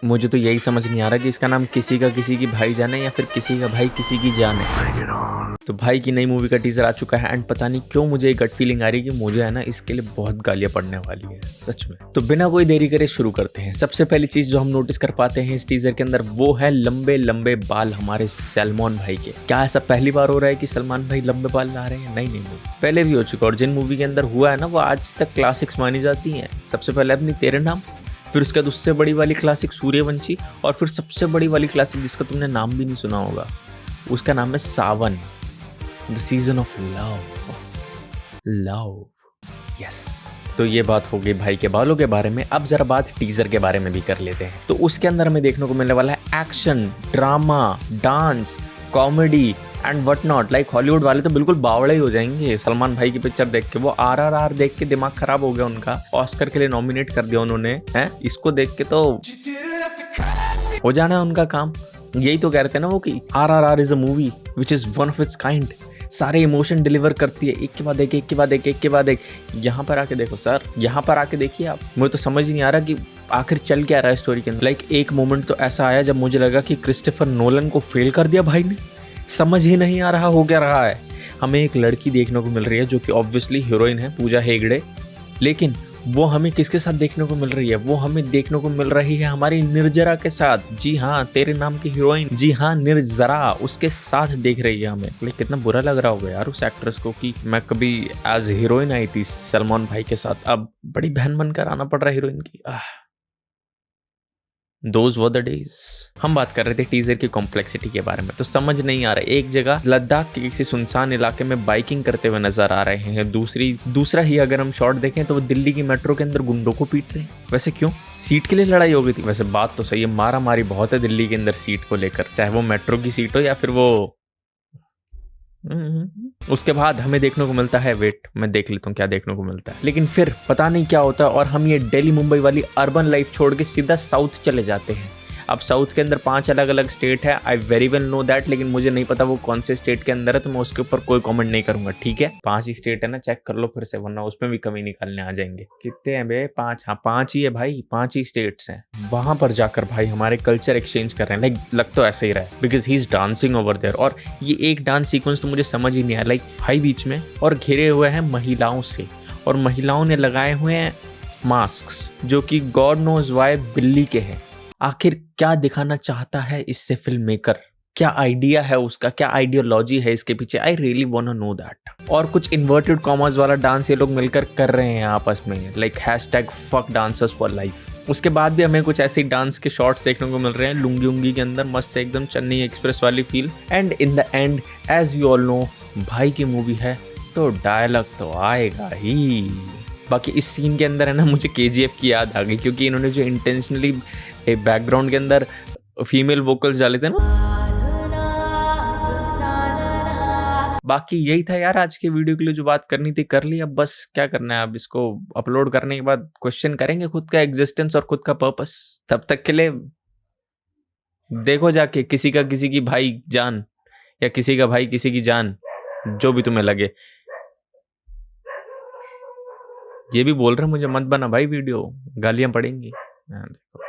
मुझे तो यही समझ नहीं आ रहा कि इसका नाम किसी का किसी की भाई जान है या फिर किसी का भाई किसी की जान है। तो भाई की नई मूवी का टीजर आ चुका है एंड पता नहीं क्यों मुझे एक गट फीलिंग आ रही है कि मुझे है ना इसके लिए बहुत गालियां पड़ने वाली है सच में। तो बिना कोई देरी करे शुरू करते हैं। सबसे पहली चीज जो हम नोटिस कर पाते हैं इस टीजर के अंदर वो है लंबे लंबे बाल हमारे सलमान भाई के। क्या ऐसा पहली बार हो रहा है कि सलमान भाई लंबे बाल ला रहे हैं? नहीं नहीं नहीं, पहले भी हो चुका और जिन मूवी के अंदर हुआ है ना वो आज तक क्लासिक्स मानी जाती है। सबसे पहले अपनी तेरे नाम, फिर उसके बाद उससे बड़ी वाली क्लासिक सूर्यवंशी, और फिर सबसे बड़ी वाली क्लासिक जिसका तुमने नाम भी नहीं सुना होगा, उसका नाम है Sawan, the season of love. Yes, तो ये बात हो गई भाई के बालों के बारे में। अब जरा बात टीजर के बारे में भी कर लेते हैं। तो उसके अंदर हमें देखने को मिलने वाला है action, drama, dance, comedy and what not. Like Hollywood वाले तो बिल्कुल बावड़े ही हो जाएंगे सलमान भाई की पिक्चर देख के। वो आरआरआर देख के दिमाग खराब हो गया उनका, ऑस्कर के लिए नॉमिनेट कर दिया उन्होंने हैं। इसको देख के तो हो जाना है उनका काम। यही तो कह रहे थे ना वो कि RRR is a movie which is one of its kind. सारे इमोशन डिलीवर करती है एक के बाद एक, एक के बाद एक, एक के बाद एक। यहाँ पर आके देखो सर, यहाँ पर आके देखिए आप। मुझे तो समझ नहीं आ रहा कि आखिर चल क्या रहा है स्टोरी के अंदर। लाइक एक मोमेंट तो ऐसा आया जब मुझे लगा कि क्रिस्टोफर नोलन को फेल कर दिया भाई ने। समझ ही नहीं आ रहा हो क्या रहा है। हमें एक लड़की देखने को मिल रही है जो कि ऑब्वियसली हीरोइन है, पूजा हेगड़े, लेकिन वो हमें किसके साथ देखने को मिल रही है? वो हमें देखने को मिल रही है हमारी निर्जरा के साथ। जी हाँ, तेरे नाम की हीरोइन, जी हाँ निर्जरा, उसके साथ देख रही है हमें। लेकिन कितना बुरा लग रहा होगा यार उस एक्ट्रेस को कि मैं कभी एज हीरोइन आई थी सलमान भाई के साथ, अब बड़ी बहन बनकर आना पड़ रहा है हीरोइन की। Those were the days। हम बात कर रहे थे टीजर की कॉम्प्लेक्सिटी के बारे में। तो समझ नहीं आ रहा, एक जगह लद्दाख के किसी सुनसान इलाके में बाइकिंग करते हुए नजर आ रहे हैं। दूसरा ही अगर हम शॉट देखें तो वो दिल्ली की मेट्रो के अंदर गुंडों को पीट रहे हैं। वैसे क्यों? सीट के लिए लड़ाई हो गई थी? वैसे बात तो सही है, मारा मारी बहुत है दिल्ली के अंदर सीट को लेकर, चाहे वो मेट्रो की सीट हो या फिर वो उसके बाद हमें देखने को मिलता है, वेट मैं देख लेता हूँ क्या देखने को मिलता है। लेकिन फिर पता नहीं क्या होता है और हम ये दिल्ली मुंबई वाली अर्बन लाइफ छोड़ के सीधा साउथ चले जाते हैं। अब साउथ के अंदर 5 अलग अलग स्टेट है, I very well know that, लेकिन मुझे नहीं पता वो कौन से स्टेट के अंदर है, तो मैं उसके ऊपर कोई कमेंट नहीं करूंगा। ठीक है, 5 ही स्टेट है ना, चेक कर लो फिर से, वरना उसमें भी कमी निकालने आ जाएंगे। कितने हैं बे? 5? हाँ 5 ही है भाई, 5 ही स्टेट्स हैं। वहां पर जाकर भाई हमारे कल्चर एक्सचेंज कर रहे हैं। लाइक लग तो ऐसे ही रहा है because he is dancing over there. और ये एक डांस सीक्वेंस तो मुझे समझ ही नहीं आया। लाइक भाई बीच में और घिरे हुए हैं महिलाओं से, और महिलाओं ने लगाए हुए हैं मास्क जो कि गॉड नोज वाई बिल्ली के हैं। आखिर क्या दिखाना चाहता है इससे फिल्म मेकर? क्या आइडिया है उसका, क्या आइडियोलॉजी है इसके पीछे? I really want to know that. और कुछ इन्वर्टेड कॉमर्स वाला डांस ये लोग मिलकर कर रहे हैं आपस में, like #fuck dancers for life। उसके बाद भी हमें कुछ ऐसे डांस के शॉट्स देखने को मिल रहे हैं लुंगी उंगी के अंदर, मस्त एकदम चेन्नई एक्सप्रेस वाली feel. And in the end as you all know भाई की मूवी है तो डायलॉग तो आएगा ही। बाकी इस सीन के अंदर है ना, मुझे KGF की याद आ गई, क्योंकि इन्होंने जो इंटेंशनली बैकग्राउंड के अंदर फीमेल वोकल्स डाले थे ना। बाकी यही था यार आज के वीडियो के लिए जो बात करनी थी कर ली। अब बस क्या करना है, अब इसको अपलोड करने के बाद क्वेश्चन करेंगे खुद का एग्जिस्टेंस और खुद का पर्पस। तब तक के लिए देखो जाके किसी का किसी की भाई जान, या किसी का भाई किसी की जान, जो भी तुम्हें लगे। ये भी बोल रहे मुझे मत बना भाई वीडियो, गालियां पड़ेंगी। देखो